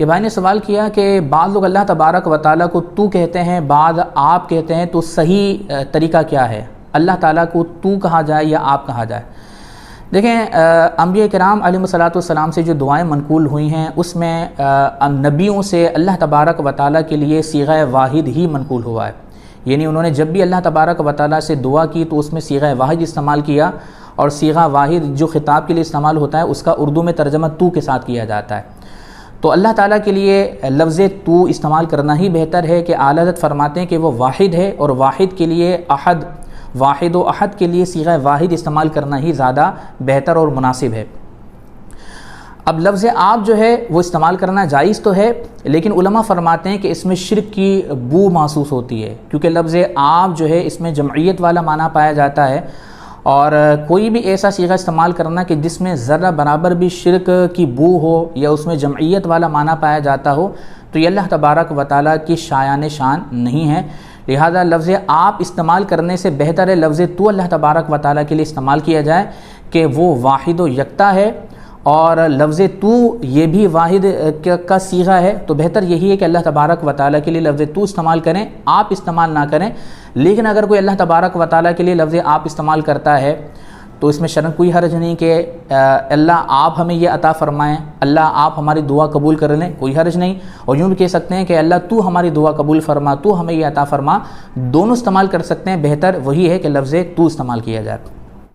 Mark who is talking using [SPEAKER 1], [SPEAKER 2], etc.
[SPEAKER 1] یہ بھائی نے سوال کیا کہ بعض لوگ اللہ تبارک و تعالیٰ کو تو کہتے ہیں، بعض آپ کہتے ہیں، تو صحیح طریقہ کیا ہے؟ اللہ تعالیٰ کو تو کہا جائے یا آپ کہا جائے؟ دیکھیں، انبیاء کرام علیہ الصلاۃ والسلام سے جو دعائیں منقول ہوئی ہیں اس میں نبیوں سے اللہ تبارک و تعالیٰ کے لیے صیغہ واحد ہی منقول ہوا ہے، یعنی انہوں نے جب بھی اللہ تبارک و تعالیٰ سے دعا کی تو اس میں صیغہ واحد استعمال کیا، اور صیغہ واحد جو خطاب کے لیے استعمال ہوتا ہے اس کا اردو میں ترجمہ تو کے ساتھ کیا جاتا ہے۔ تو اللہ تعالیٰ کے لیے لفظ تو استعمال کرنا ہی بہتر ہے کہ اعلیٰ حضرت فرماتے ہیں کہ وہ واحد ہے، اور واحد کے لیے احد، واحد و احد کے لیے صیغہ واحد استعمال کرنا ہی زیادہ بہتر اور مناسب ہے۔ اب لفظ آپ جو ہے وہ استعمال کرنا جائز تو ہے، لیکن علماء فرماتے ہیں کہ اس میں شرک کی بو محسوس ہوتی ہے، کیونکہ لفظ آپ جو ہے اس میں جمعیت والا معنی پایا جاتا ہے، اور کوئی بھی ایسا صیغہ استعمال کرنا کہ جس میں ذرہ برابر بھی شرک کی بو ہو یا اس میں جمعیت والا معنی پایا جاتا ہو تو یہ اللہ تبارک و تعالیٰ کی شایان شان نہیں ہے۔ لہذا لفظ آپ استعمال کرنے سے بہتر ہے لفظ تو اللہ تبارک و تعالیٰ کے لیے استعمال کیا جائے کہ وہ واحد و یکتا ہے، اور لفظ تو یہ بھی واحد کا صیغہ ہے، تو بہتر یہی ہے کہ اللہ تبارک و تعالیٰ کے لیے لفظ تو استعمال کریں، آپ استعمال نہ کریں۔ لیکن اگر کوئی اللہ تبارک و تعالیٰ کے لیے لفظ آپ استعمال کرتا ہے تو اس میں شرعاً کوئی حرج نہیں کہ اللہ آپ ہمیں یہ عطا فرمائیں، اللہ آپ ہماری دعا قبول کر لیں، کوئی حرج نہیں۔ اور یوں بھی کہہ سکتے ہیں کہ اللہ تو ہماری دعا قبول فرما، تو ہمیں یہ عطا فرما، دونوں استعمال کر سکتے ہیں، بہتر وہی ہے کہ لفظ تو استعمال کیا جائے۔